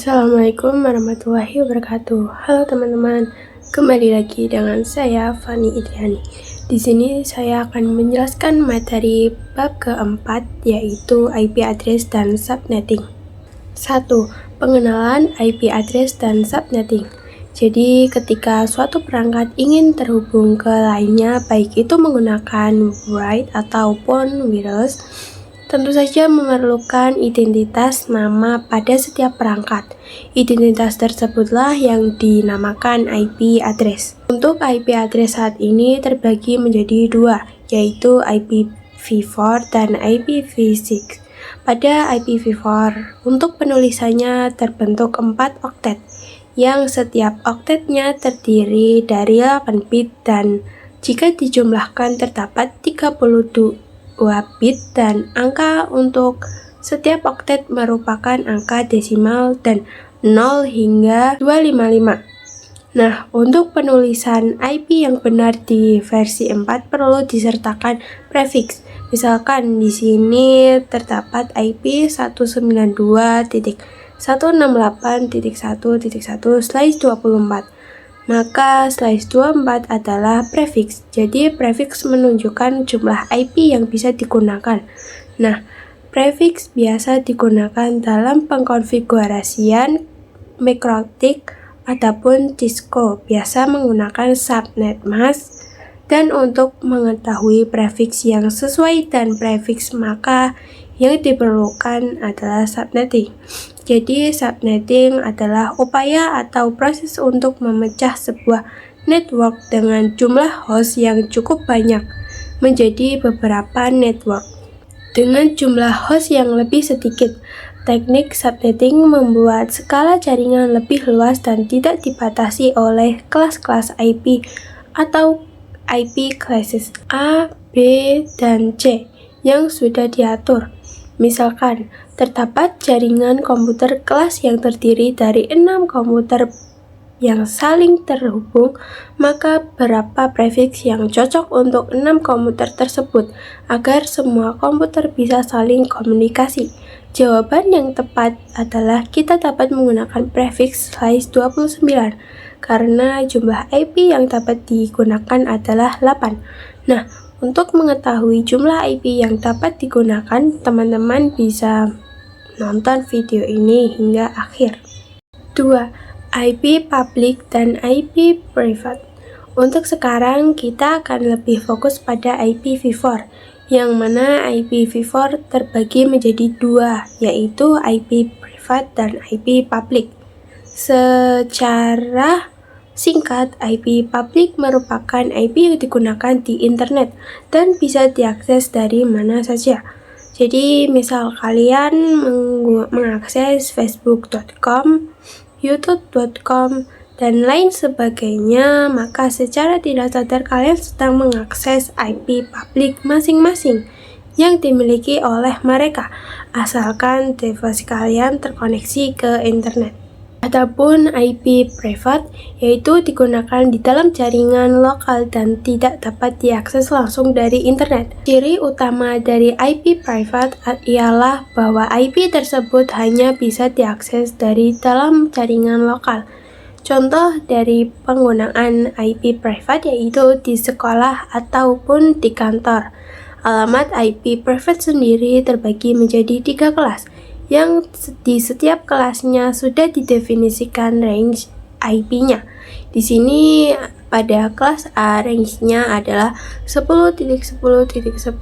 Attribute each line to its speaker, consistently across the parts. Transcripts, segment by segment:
Speaker 1: Assalamualaikum warahmatullahi wabarakatuh. Halo teman-teman, kembali lagi dengan saya Fani Idriani. Di sini saya akan menjelaskan materi bab keempat, yaitu IP address dan subnetting. 1. Pengenalan IP address dan subnetting. Jadi ketika suatu perangkat ingin terhubung ke lainnya, baik itu menggunakan wired ataupun wireless, tentu saja memerlukan identitas nama pada setiap perangkat. Identitas tersebutlah yang dinamakan IP address. Untuk IP address saat ini terbagi menjadi dua, yaitu IPv4 dan IPv6. Pada IPv4, untuk penulisannya terbentuk 4 oktet, yang setiap oktetnya terdiri dari 8 bit dan jika dijumlahkan terdapat 32 bit, dan angka untuk setiap oktet merupakan angka desimal dan 0 hingga 255. Nah, untuk penulisan IP yang benar di versi 4 perlu disertakan prefiks. Misalkan di sini terdapat IP 192.168.1.1/24. Maka /24 adalah prefiks. Jadi prefiks menunjukkan jumlah IP yang bisa digunakan. Nah, prefiks biasa digunakan dalam pengkonfigurasian mikrotik ataupun Cisco, biasa menggunakan subnet mask. Dan untuk mengetahui prefiks yang sesuai dan prefiks, maka yang diperlukan adalah subnetting. Jadi subnetting adalah upaya atau proses untuk memecah sebuah network dengan jumlah host yang cukup banyak menjadi beberapa network dengan jumlah host yang lebih sedikit. Teknik subnetting membuat skala jaringan lebih luas dan tidak dibatasi oleh kelas-kelas IP atau IP classes A, B, dan C yang sudah diatur. Misalkan, terdapat jaringan komputer kelas yang terdiri dari 6 komputer yang saling terhubung, maka berapa prefiks yang cocok untuk 6 komputer tersebut agar semua komputer bisa saling komunikasi? Jawaban yang tepat adalah kita dapat menggunakan prefiks /29 karena jumlah IP yang dapat digunakan adalah 8. Nah, untuk mengetahui jumlah IP yang dapat digunakan, teman-teman bisa nonton video ini hingga akhir. 2. IP public dan IP private. Untuk sekarang kita akan lebih fokus pada IPv4, yang mana IPv4 terbagi menjadi dua, yaitu IP private dan IP public. Secara singkat, IP public merupakan IP yang digunakan di internet dan bisa diakses dari mana saja. Jadi misal kalian mengakses facebook.com, youtube.com, dan lain sebagainya, maka secara tidak sadar kalian sedang mengakses IP public masing-masing yang dimiliki oleh mereka, asalkan device kalian terkoneksi ke internet. Adapun IP private yaitu digunakan di dalam jaringan lokal dan tidak dapat diakses langsung dari internet. Ciri utama dari IP private ialah bahwa IP tersebut hanya bisa diakses dari dalam jaringan lokal. Contoh dari penggunaan IP private yaitu di sekolah ataupun di kantor. Alamat IP private sendiri terbagi menjadi 3 kelas, yang di setiap kelasnya sudah didefinisikan range IP-nya. Di sini pada kelas A range-nya adalah 10.10.10.10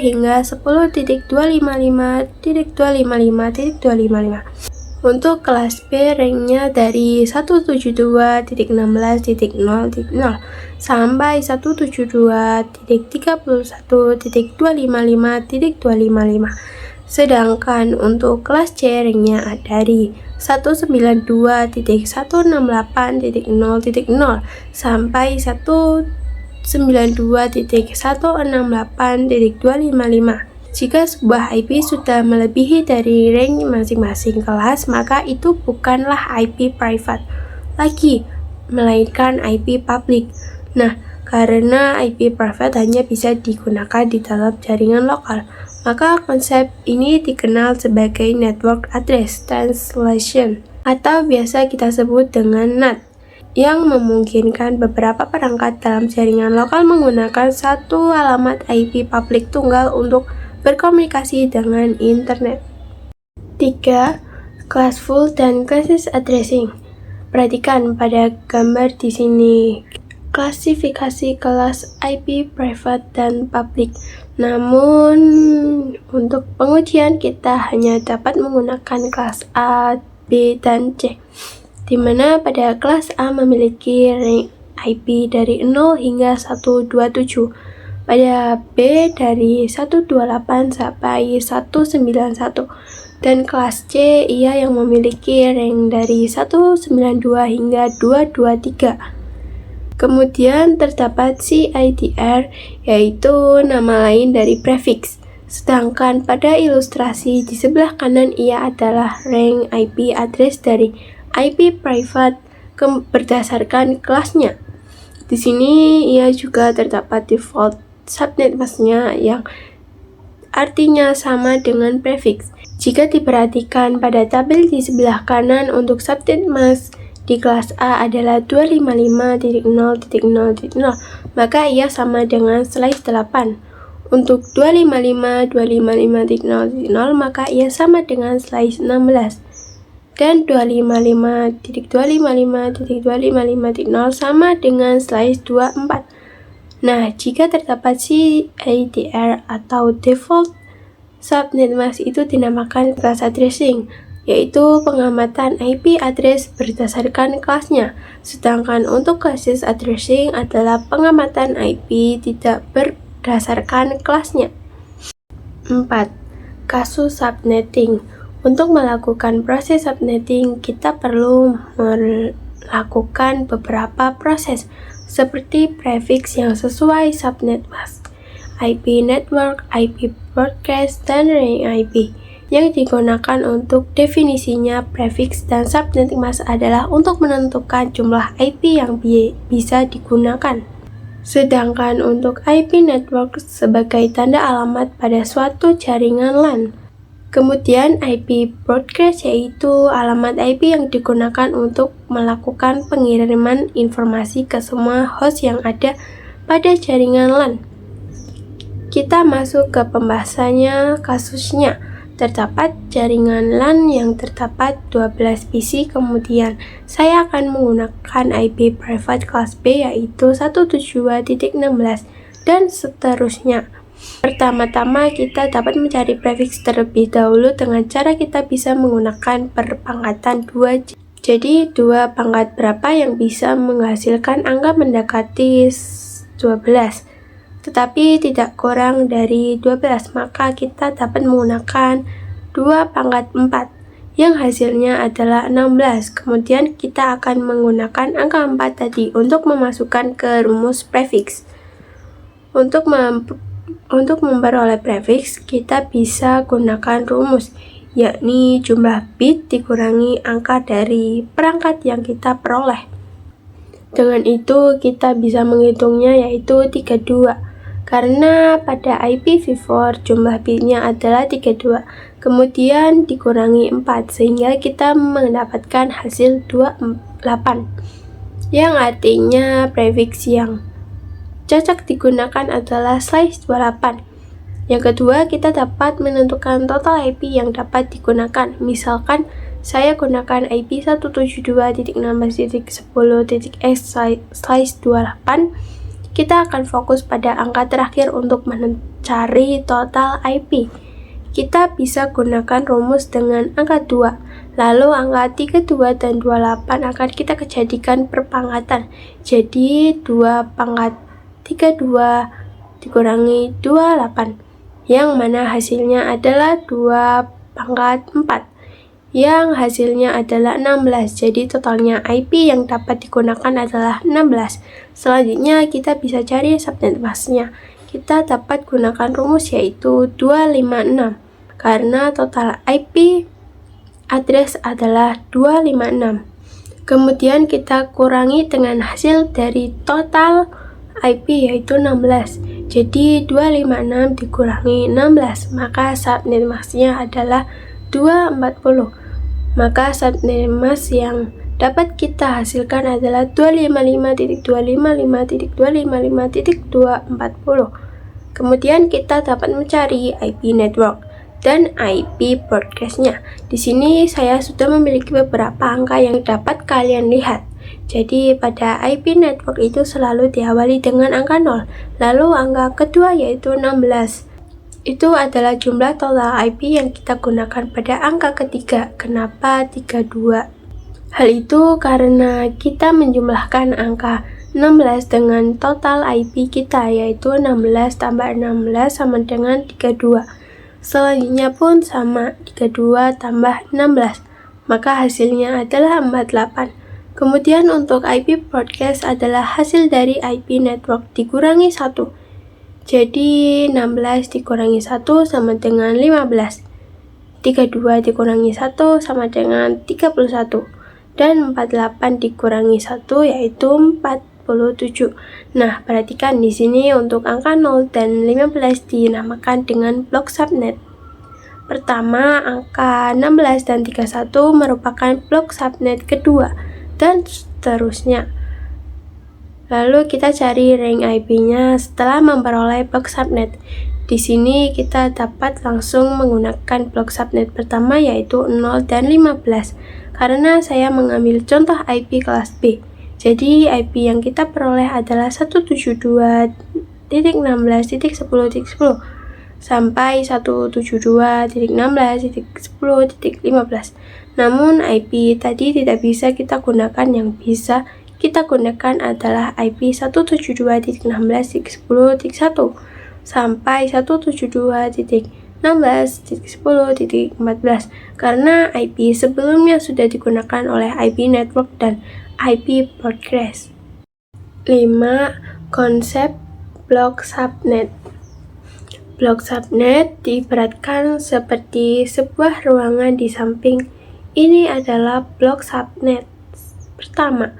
Speaker 1: hingga 10.255.255.255. Untuk kelas B rank-nya dari 172.16.0.0 sampai 172.31.255.255. Sedangkan untuk kelas C rank-nya dari 192.168.0.0 sampai 192.168.255. Jika sebuah IP sudah melebihi dari rank masing-masing kelas, maka itu bukanlah IP private lagi, melainkan IP public. Nah, karena IP private hanya bisa digunakan di dalam jaringan lokal, Maka konsep ini dikenal sebagai Network Address Translation atau biasa kita sebut dengan NAT, yang memungkinkan beberapa perangkat dalam jaringan lokal menggunakan satu alamat IP publik tunggal untuk berkomunikasi dengan internet. 3. Classful dan Classless Addressing. Perhatikan pada gambar di sini. Klasifikasi kelas IP private dan public. Namun untuk pengujian kita hanya dapat menggunakan kelas A, B, dan C, di mana pada kelas A memiliki range IP dari 0 hingga 127, pada B dari 128 sampai 191, dan kelas C ia yang memiliki range dari 192 hingga 223. Kemudian terdapat CIDR, yaitu nama lain dari prefix. Sedangkan pada ilustrasi di sebelah kanan ia adalah range IP address dari IP private berdasarkan kelasnya. Di sini ia juga terdapat default subnet masknya yang artinya sama dengan prefix. Jika diperhatikan pada tabel di sebelah kanan untuk subnet mask di kelas A adalah 255.0.0.0, maka ia sama dengan slice 8. Untuk 255.255.0.0, maka ia sama dengan slice 16. Dan 255.255.255.0 sama dengan slice 24. Nah, jika terdapat CIDR atau default subnet mask itu dinamakan class addressing, yaitu pengamatan IP address berdasarkan kelasnya. Sedangkan untuk classless addressing adalah pengamatan IP tidak berdasarkan kelasnya. 4. Kasus subnetting. Untuk melakukan proses subnetting, kita perlu melakukan beberapa proses, seperti prefix yang sesuai subnet mask, IP network, IP broadcast, dan range IP. Yang digunakan untuk definisinya prefix dan subnet mask adalah untuk menentukan jumlah IP yang bisa digunakan. Sedangkan untuk IP network sebagai tanda alamat pada suatu jaringan LAN. Kemudian IP broadcast yaitu alamat IP yang digunakan untuk melakukan pengiriman informasi ke semua host yang ada pada jaringan LAN. Kita masuk ke pembahasannya kasusnya. Terdapat jaringan LAN yang terdapat 12 PC, kemudian saya akan menggunakan IP private kelas B yaitu 172.16 dan seterusnya. Pertama-tama kita dapat mencari prefix terlebih dahulu dengan cara kita bisa menggunakan perpangkatan 2. Jadi 2 pangkat berapa yang bisa menghasilkan angka mendekati 12. Tetapi tidak kurang dari 12, maka kita dapat menggunakan 2 pangkat 4 yang hasilnya adalah 16. Kemudian kita akan menggunakan angka 4 tadi untuk memasukkan ke rumus prefix. Untuk memperoleh prefix, kita bisa gunakan rumus, yakni jumlah bit dikurangi angka dari perangkat yang kita peroleh. Dengan itu kita bisa menghitungnya yaitu 32. Karena pada IPv4 jumlah bitnya adalah 32, kemudian dikurangi 4 sehingga kita mendapatkan hasil 28, yang artinya prefix yang cocok digunakan adalah slice 28. Yang kedua, kita dapat menentukan total IP yang dapat digunakan. Misalkan saya gunakan IP 172.16.10.x slice 28, kita akan fokus pada angka terakhir untuk mencari total IP. Kita bisa gunakan rumus dengan angka 2, lalu angka 32 dan 28 akan kita jadikan perpangkatan. Jadi 2 pangkat 32 dikurangi 28, yang mana hasilnya adalah 2 pangkat 4. Yang hasilnya adalah 16, jadi totalnya IP yang dapat digunakan adalah 16. Selanjutnya kita bisa cari subnet masknya. Kita dapat gunakan rumus yaitu 256, karena total IP address adalah 256. Kemudian kita kurangi dengan hasil dari total IP yaitu 16. Jadi 256 dikurangi 16, maka subnet masknya adalah 240. Maka subnet mask yang dapat kita hasilkan adalah 255.255.255.240. Kemudian kita dapat mencari IP network dan IP broadcast-nya. Di sini saya sudah memiliki beberapa angka yang dapat kalian lihat. Jadi pada IP network itu selalu diawali dengan angka 0. Lalu angka kedua yaitu 16. Itu adalah jumlah total IP yang kita gunakan pada angka ketiga. Kenapa 32? Hal itu karena kita menjumlahkan angka 16 dengan total IP kita, yaitu 16 tambah 16 sama dengan 32. Selanjutnya pun sama, 32 tambah 16, maka hasilnya adalah 48. Kemudian untuk IP broadcast adalah hasil dari IP network dikurangi 1. Jadi 16 dikurangi 1 sama dengan 15. 32 dikurangi 1 sama dengan 31. Dan 48 dikurangi 1 yaitu 47. Nah, perhatikan di sini untuk angka 0 dan 15 dinamakan dengan blok subnet. Pertama, angka 16 dan 31 merupakan blok subnet kedua dan seterusnya. Lalu kita cari range IP-nya setelah memperoleh blok subnet. Di sini kita dapat langsung menggunakan blok subnet pertama yaitu 0 dan 15. Karena saya mengambil contoh IP kelas B. Jadi IP yang kita peroleh adalah 172.16.10.10 sampai 172.16.10.15. Namun IP tadi tidak bisa kita gunakan, yang bisa kita gunakan adalah IP 172.16.10.1 sampai 172.16.10.14 karena IP sebelumnya sudah digunakan oleh IP network dan IP broadcast. 5. Konsep blok subnet. Blok subnet diibaratkan seperti sebuah ruangan di samping. Ini adalah blok subnet pertama,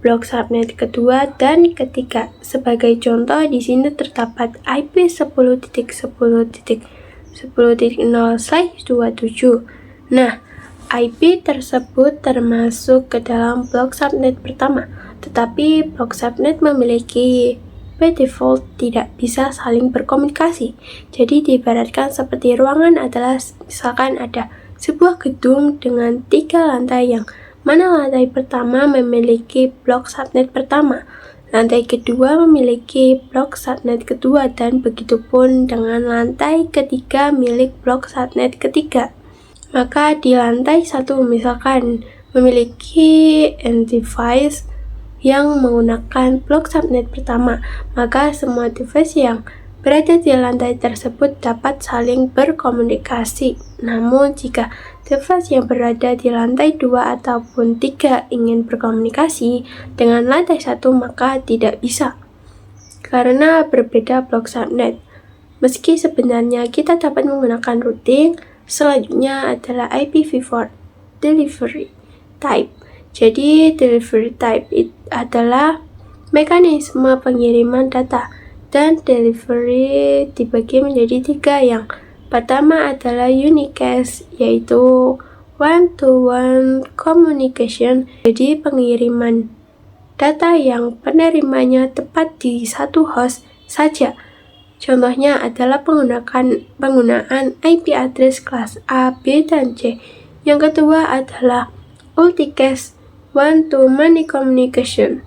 Speaker 1: blok subnet kedua dan ketiga. Sebagai contoh di sini terdapat IP 10.10.10.0/27. Nah, IP tersebut termasuk ke dalam blok subnet pertama, tetapi blok subnet memiliki by default tidak bisa saling berkomunikasi. Jadi diibaratkan seperti ruangan adalah misalkan ada sebuah gedung dengan 3 lantai yang mana lantai pertama memiliki blok subnet pertama, lantai kedua memiliki blok subnet kedua, dan begitupun dengan lantai ketiga milik blok subnet ketiga. Maka di lantai 1 misalkan memiliki device yang menggunakan blok subnet pertama, maka semua device yang berada di lantai tersebut dapat saling berkomunikasi. Namun jika device yang berada di lantai 2 ataupun 3 ingin berkomunikasi dengan lantai 1, maka tidak bisa karena berbeda blok subnet. Meski sebenarnya kita dapat menggunakan routing. Selanjutnya adalah IPv4 delivery type. Jadi delivery type adalah mekanisme pengiriman data, dan delivery dibagi menjadi 3. Yang pertama adalah unicast, yaitu one-to-one communication. Jadi pengiriman data yang penerimanya tepat di satu host saja. Contohnya adalah penggunaan IP address kelas A, B, dan C. Yang kedua adalah multicast one-to-many communication,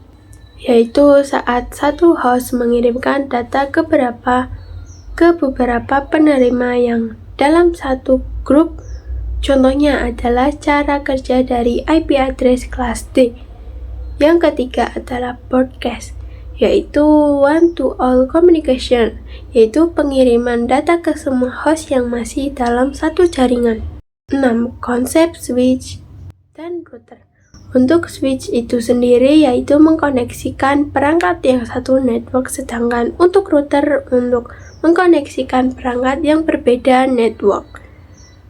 Speaker 1: yaitu saat satu host mengirimkan data ke beberapa penerima yang dalam satu grup. Contohnya adalah cara kerja dari IP address kelas D. Yang ketiga adalah broadcast, yaitu one-to-all communication, yaitu pengiriman data ke semua host yang masih dalam satu jaringan. 6. Konsep switch dan router. Untuk switch itu sendiri yaitu mengkoneksikan perangkat yang satu network, sedangkan untuk router untuk mengkoneksikan perangkat yang berbeda network.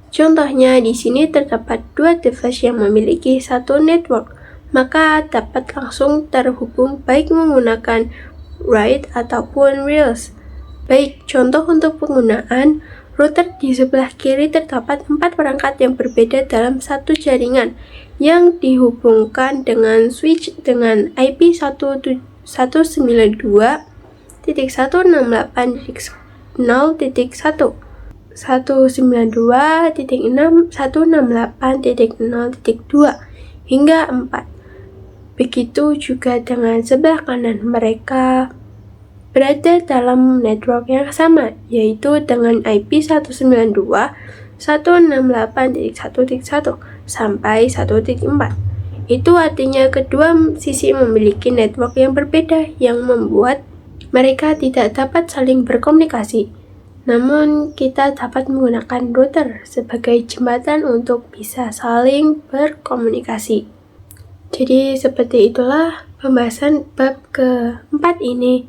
Speaker 1: Contohnya di sini terdapat 2 device yang memiliki satu network, maka dapat langsung terhubung baik menggunakan write ataupun reels. Baik, contoh untuk penggunaan router di sebelah kiri terdapat 4 perangkat yang berbeda dalam satu jaringan yang dihubungkan dengan switch dengan IP 192.168.0.1, 192.168.0.2 hingga 4. Begitu juga dengan sebelah kanan, mereka berada dalam network yang sama, yaitu dengan IP 192.168.1.1 sampai 1.4. Itu artinya kedua sisi memiliki network yang berbeda yang membuat mereka tidak dapat saling berkomunikasi. Namun, kita dapat menggunakan router sebagai jembatan untuk bisa saling berkomunikasi. Jadi, seperti itulah pembahasan bab keempat ini.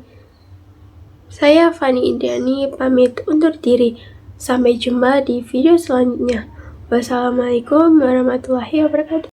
Speaker 1: Saya Fani Indriani pamit undur diri. Sampai jumpa di video selanjutnya. Wassalamualaikum warahmatullahi wabarakatuh.